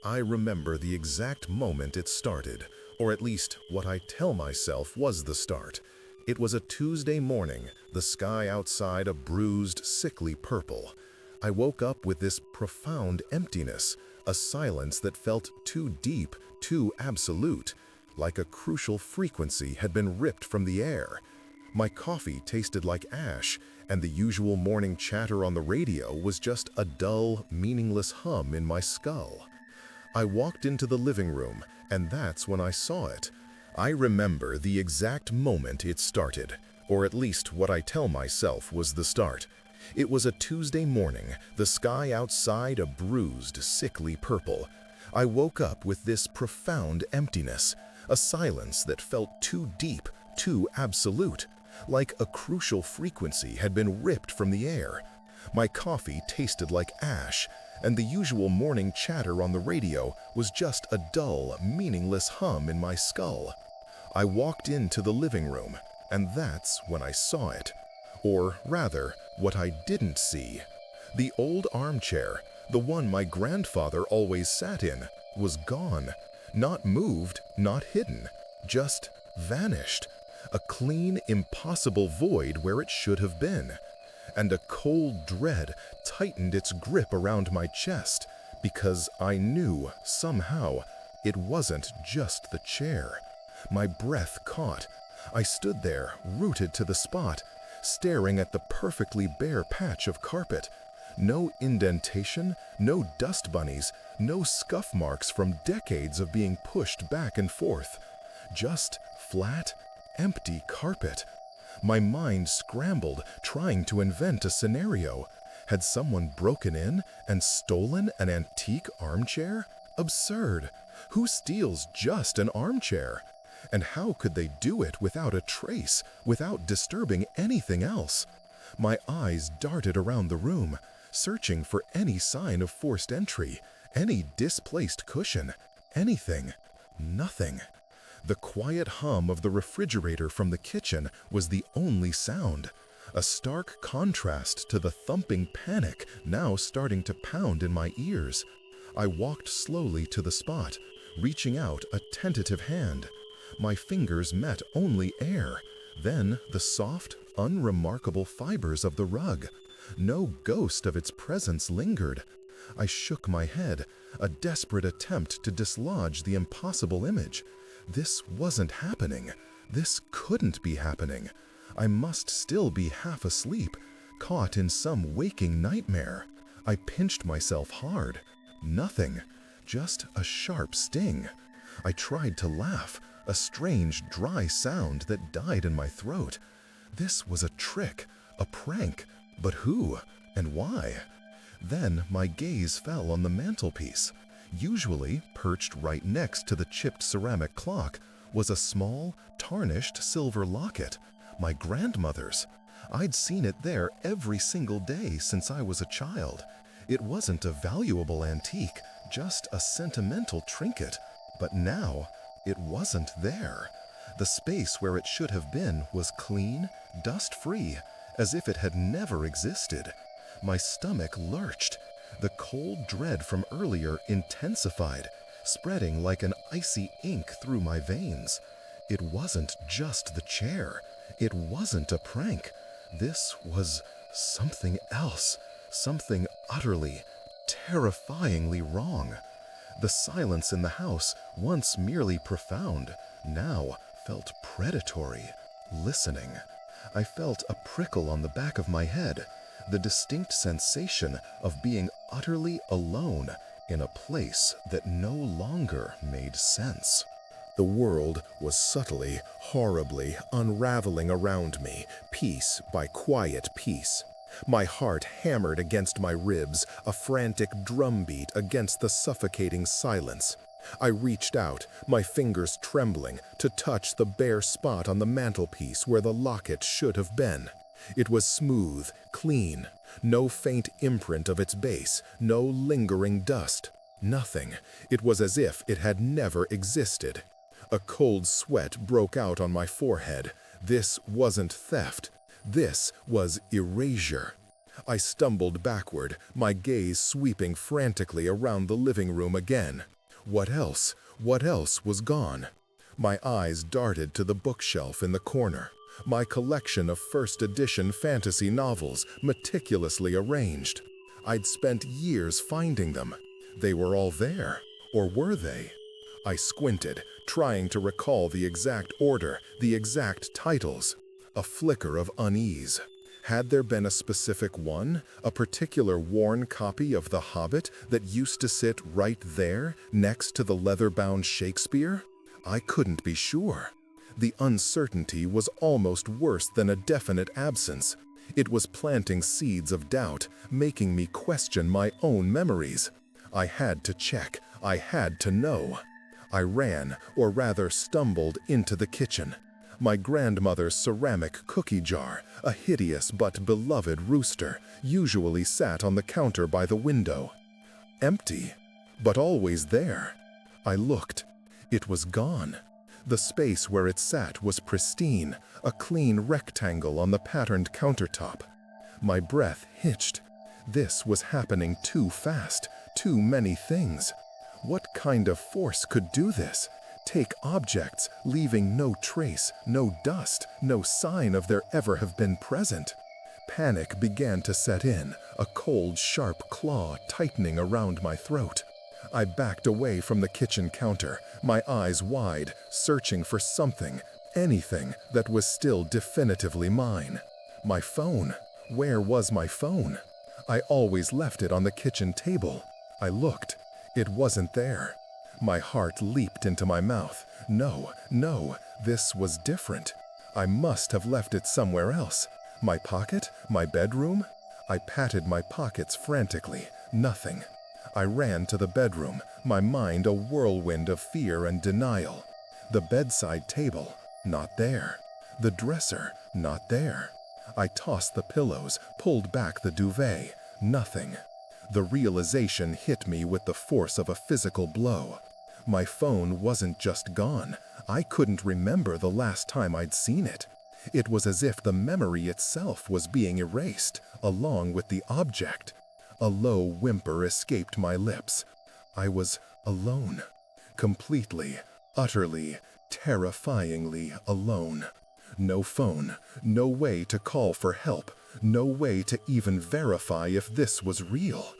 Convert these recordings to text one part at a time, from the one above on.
I remember the exact moment it started, or at least what I tell myself was the start. It was a Tuesday morning, the sky outside a bruised, sickly purple. I woke up with this profound emptiness, a silence that felt too deep, too absolute, like a crucial frequency had been ripped from the air. My coffee tasted like ash, and the usual morning chatter on the radio was just a dull, meaningless hum in my skull. I walked into the living room, and that's when I saw it. I remember the exact moment it started, or at least what I tell myself was the start. It was a Tuesday morning, the sky outside a bruised, sickly purple. I woke up with this profound emptiness, a silence that felt too deep, too absolute, like a crucial frequency had been ripped from the air. My coffee tasted like ash, and the usual morning chatter on the radio was just a dull, meaningless hum in my skull. I walked into the living room, and that's when I saw it. Or rather, what I didn't see. The old armchair, the one my grandfather always sat in, was gone. Not moved, not hidden, just vanished. A clean, impossible void where it should have been. And a cold dread tightened its grip around my chest, because I knew, somehow, it wasn't just the chair. My breath caught. I stood there, rooted to the spot, staring at the perfectly bare patch of carpet. No indentation, no dust bunnies, no scuff marks from decades of being pushed back and forth. Just flat, empty carpet. My mind scrambled, trying to invent a scenario. Had someone broken in and stolen an antique armchair? Absurd. Who steals just an armchair? And how could they do it without a trace, without disturbing anything else? My eyes darted around the room, searching for any sign of forced entry, any displaced cushion, anything. Nothing. The quiet hum of the refrigerator from the kitchen was the only sound, a stark contrast to the thumping panic now starting to pound in my ears. I walked slowly to the spot, reaching out a tentative hand. My fingers met only air, then the soft, unremarkable fibers of the rug. No ghost of its presence lingered. I shook my head, a desperate attempt to dislodge the impossible image. This wasn't happening. This couldn't be happening. I must still be half asleep, caught in some waking nightmare. I pinched myself hard. Nothing. Just a sharp sting. I tried to laugh, a strange, dry sound that died in my throat. This was a trick, a prank, but who and why? Then my gaze fell on the mantelpiece. Usually, perched right next to the chipped ceramic clock, was a small, tarnished silver locket, my grandmother's. I'd seen it there every single day since I was a child. It wasn't a valuable antique, just a sentimental trinket. But now, it wasn't there. The space where it should have been was clean, dust-free, as if it had never existed. My stomach lurched. The cold dread from earlier intensified, spreading like an icy ink through my veins. It wasn't just the chair. It wasn't a prank. This was something else, something utterly, terrifyingly wrong. The silence in the house, once merely profound, now felt predatory, listening. I felt a prickle on the back of my head, the distinct sensation of being utterly alone in a place that no longer made sense. The world was subtly, horribly unraveling around me, piece by quiet piece. My heart hammered against my ribs, a frantic drumbeat against the suffocating silence. I reached out, my fingers trembling, to touch the bare spot on the mantelpiece where the locket should have been. It was smooth, clean, no faint imprint of its base, no lingering dust. Nothing. It was as if it had never existed. A cold sweat broke out on my forehead. This wasn't theft. This was erasure. I stumbled backward, my gaze sweeping frantically around the living room again. What else? What else was gone? My eyes darted to the bookshelf in the corner. My collection of first edition fantasy novels, meticulously arranged. I'd spent years finding them. They were all there. Or were they? I squinted, trying to recall the exact order, the exact titles. A flicker of unease. Had there been a specific one, a particular worn copy of The Hobbit that used to sit right there, next to the leather-bound Shakespeare? I couldn't be sure. The uncertainty was almost worse than a definite absence. It was planting seeds of doubt, making me question my own memories. I had to check. I had to know. I ran, or rather stumbled, into the kitchen. My grandmother's ceramic cookie jar, a hideous but beloved rooster, usually sat on the counter by the window. Empty, but always there. I looked. It was gone. The space where it sat was pristine, a clean rectangle on the patterned countertop. My breath hitched. This was happening too fast, too many things. What kind of force could do this? Take objects, leaving no trace, no dust, no sign of their ever have been present. Panic began to set in, a cold, sharp claw tightening around my throat. I backed away from the kitchen counter, my eyes wide, searching for something, anything that was still definitively mine. My phone. Where was my phone? I always left it on the kitchen table. I looked. It wasn't there. My heart leaped into my mouth. No, this was different. I must have left it somewhere else. My pocket? My bedroom? I patted my pockets frantically. Nothing. I ran to the bedroom, my mind a whirlwind of fear and denial. The bedside table, not there. The dresser, not there. I tossed the pillows, pulled back the duvet. Nothing. The realization hit me with the force of a physical blow. My phone wasn't just gone. I couldn't remember the last time I'd seen it. It was as if the memory itself was being erased, along with the object. A low whimper escaped my lips. I was alone. Completely, utterly, terrifyingly alone. No phone, no way to call for help, no way to even verify if this was real.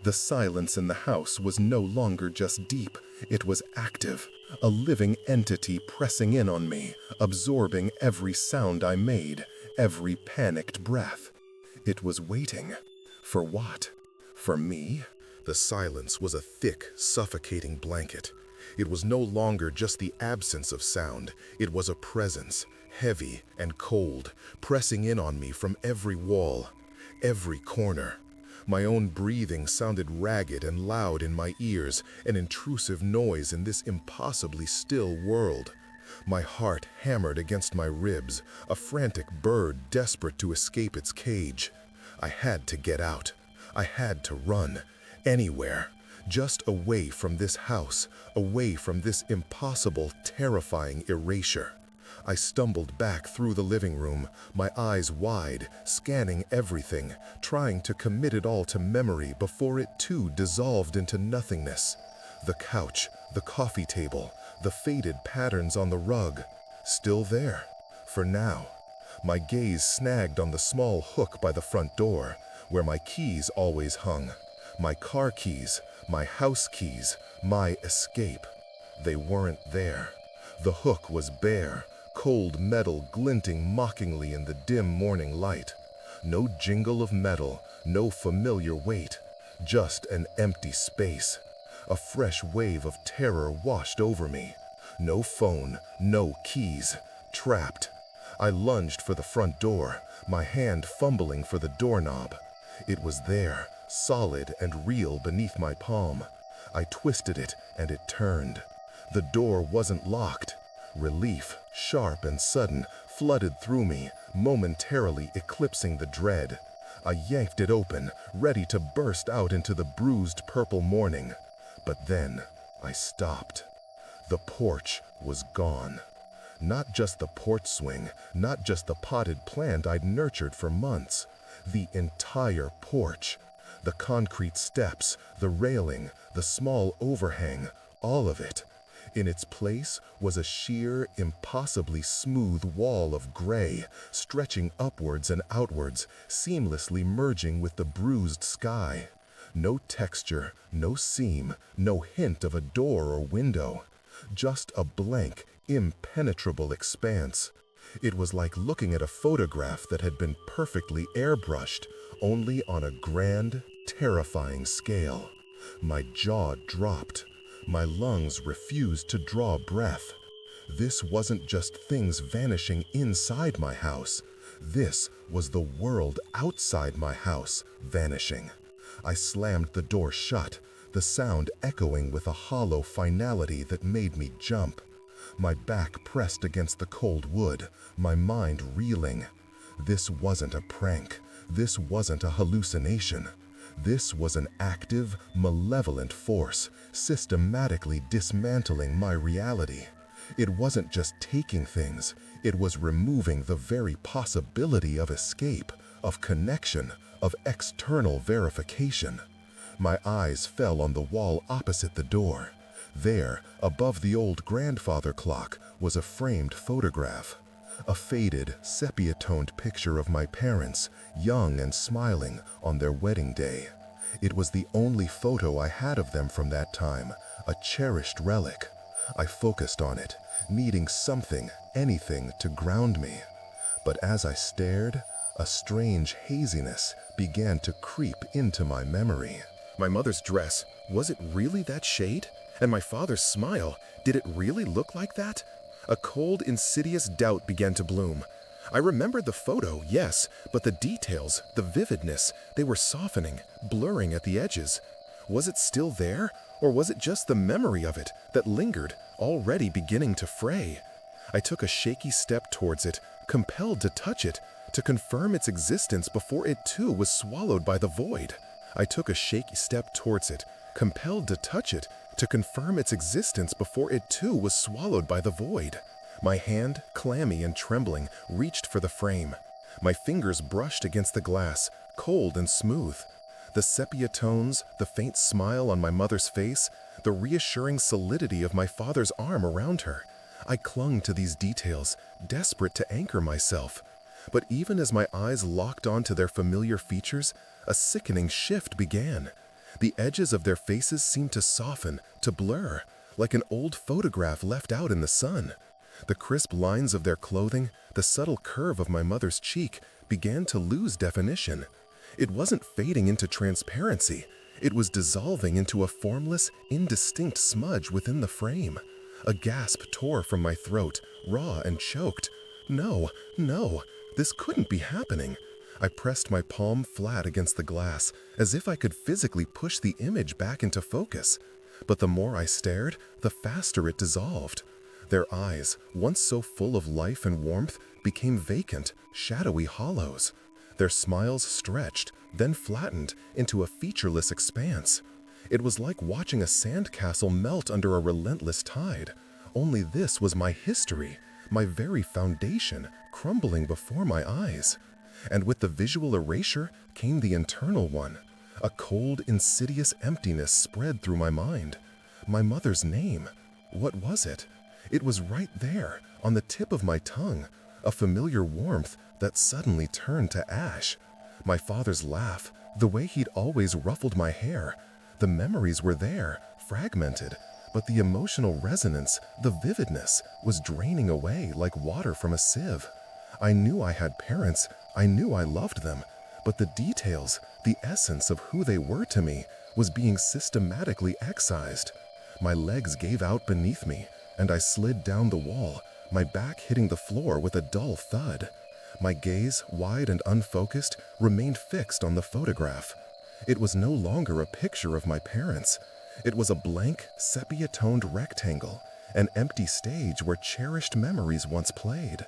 The silence in the house was no longer just deep, it was active, a living entity pressing in on me, absorbing every sound I made, every panicked breath. It was waiting. For what? For me? The silence was a thick, suffocating blanket. It was no longer just the absence of sound, it was a presence, heavy and cold, pressing in on me from every wall, every corner. My own breathing sounded ragged and loud in my ears, an intrusive noise in this impossibly still world. My heart hammered against my ribs, a frantic bird desperate to escape its cage. I had to get out. I had to run. Anywhere. Just away from this house, away from this impossible, terrifying erasure. I stumbled back through the living room, my eyes wide, scanning everything, trying to commit it all to memory before it too dissolved into nothingness. The couch, the coffee table, the faded patterns on the rug, still there, for now. My gaze snagged on the small hook by the front door, where my keys always hung. My car keys, my house keys, my escape. They weren't there. The hook was bare, cold metal glinting mockingly in the dim morning light. No jingle of metal, no familiar weight, just an empty space. A fresh wave of terror washed over me. No phone, no keys, trapped. I lunged for the front door, my hand fumbling for the doorknob. It was there, solid and real beneath my palm. I twisted it and it turned. The door wasn't locked. Relief, sharp and sudden, flooded through me, momentarily eclipsing the dread. I yanked it open, ready to burst out into the bruised purple morning. But then I stopped. The porch was gone. Not just the porch swing, not just the potted plant I'd nurtured for months. The entire porch. The concrete steps, the railing, the small overhang, all of it. In its place was a sheer, impossibly smooth wall of gray, stretching upwards and outwards, seamlessly merging with the bruised sky. No texture, no seam, no hint of a door or window. Just a blank, impenetrable expanse. It was like looking at a photograph that had been perfectly airbrushed, only on a grand, terrifying scale. My jaw dropped. My lungs refused to draw breath. This wasn't just things vanishing inside my house. This was the world outside my house vanishing. I slammed the door shut, the sound echoing with a hollow finality that made me jump. My back pressed against the cold wood, my mind reeling. This wasn't a prank. This wasn't a hallucination. This was an active, malevolent force, systematically dismantling my reality. It wasn't just taking things, it was removing the very possibility of escape, of connection, of external verification. My eyes fell on the wall opposite the door. There, above the old grandfather clock, was a framed photograph. A faded, sepia-toned picture of my parents, young and smiling, on their wedding day. It was the only photo I had of them from that time, a cherished relic. I focused on it, needing something, anything, to ground me. But as I stared, a strange haziness began to creep into my memory. My mother's dress, was it really that shade? And my father's smile, did it really look like that? A cold, insidious doubt began to bloom. I remembered the photo, yes, but the details, the vividness, they were softening, blurring at the edges. Was it still there, or was it just the memory of it that lingered, already beginning to fray? I took a shaky step towards it, compelled to touch it, to confirm its existence before it too was swallowed by the void. I took a shaky step towards it, compelled to touch it, to confirm its existence before it too was swallowed by the void. My hand, clammy and trembling, reached for the frame. My fingers brushed against the glass, cold and smooth. The sepia tones, the faint smile on my mother's face, the reassuring solidity of my father's arm around her. I clung to these details, desperate to anchor myself. But even as my eyes locked onto their familiar features, a sickening shift began. The edges of their faces seemed to soften, to blur, like an old photograph left out in the sun. The crisp lines of their clothing, the subtle curve of my mother's cheek, began to lose definition. It wasn't fading into transparency. It was dissolving into a formless, indistinct smudge within the frame. A gasp tore from my throat, raw and choked. No, this couldn't be happening. I pressed my palm flat against the glass, as if I could physically push the image back into focus. But the more I stared, the faster it dissolved. Their eyes, once so full of life and warmth, became vacant, shadowy hollows. Their smiles stretched, then flattened into a featureless expanse. It was like watching a sandcastle melt under a relentless tide. Only this was my history, my very foundation, crumbling before my eyes. And with the visual erasure came the internal one. A cold, insidious emptiness spread through my mind. My mother's name. What was it? It was right there, on the tip of my tongue, a familiar warmth that suddenly turned to ash. My father's laugh, the way he'd always ruffled my hair. The memories were there, fragmented, but the emotional resonance, the vividness, was draining away like water from a sieve. I knew I had parents, I knew I loved them, but the details, the essence of who they were to me, was being systematically excised. My legs gave out beneath me, and I slid down the wall, my back hitting the floor with a dull thud. My gaze, wide and unfocused, remained fixed on the photograph. It was no longer a picture of my parents. It was a blank, sepia-toned rectangle, an empty stage where cherished memories once played.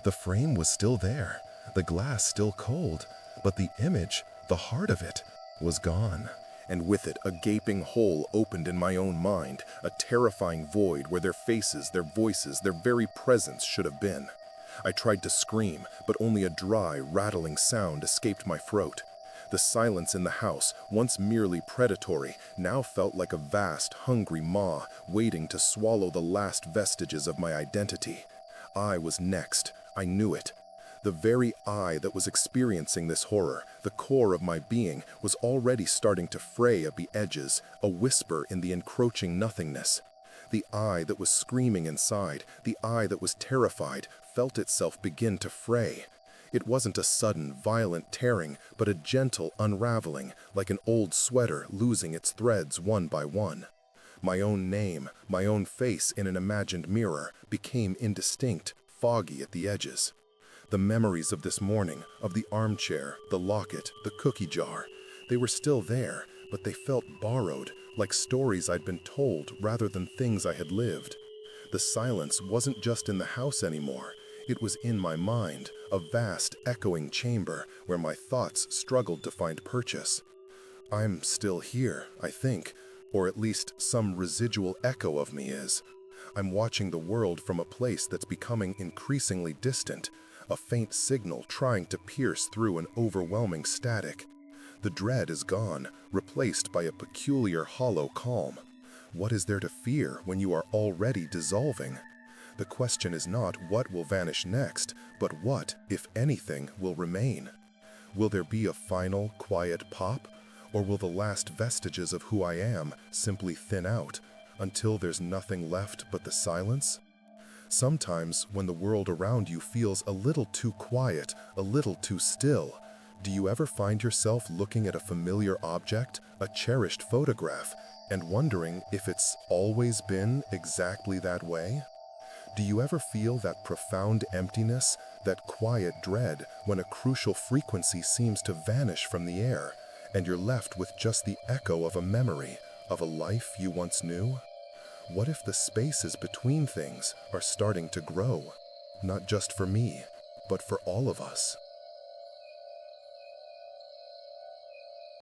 The frame was still there, the glass still cold, but the image, the heart of it, was gone. And with it, a gaping hole opened in my own mind, a terrifying void where their faces, their voices, their very presence should have been. I tried to scream, but only a dry, rattling sound escaped my throat. The silence in the house, once merely predatory, now felt like a vast, hungry maw waiting to swallow the last vestiges of my identity. I was next. I knew it. The very I that was experiencing this horror, the core of my being, was already starting to fray at the edges, a whisper in the encroaching nothingness. The I that was screaming inside, the I that was terrified, felt itself begin to fray. It wasn't a sudden, violent tearing, but a gentle unraveling, like an old sweater losing its threads one by one. My own name, my own face in an imagined mirror, became indistinct, foggy at the edges. The memories of this morning, of the armchair, the locket, the cookie jar, they were still there, but they felt borrowed, like stories I'd been told rather than things I had lived. The silence wasn't just in the house anymore. It was in my mind, a vast, echoing chamber where my thoughts struggled to find purchase. I'm still here, I think, or at least some residual echo of me is. I'm watching the world from a place that's becoming increasingly distant, a faint signal trying to pierce through an overwhelming static. The dread is gone, replaced by a peculiar hollow calm. What is there to fear when you are already dissolving? The question is not what will vanish next, but what, if anything, will remain. Will there be a final, quiet pop, or will the last vestiges of who I am simply thin out, until there's nothing left but the silence? Sometimes, when the world around you feels a little too quiet, a little too still, do you ever find yourself looking at a familiar object, a cherished photograph, and wondering if it's always been exactly that way? Do you ever feel that profound emptiness, that quiet dread, when a crucial frequency seems to vanish from the air, and you're left with just the echo of a memory, of a life you once knew? What if the spaces between things are starting to grow? Not just for me, but for all of us.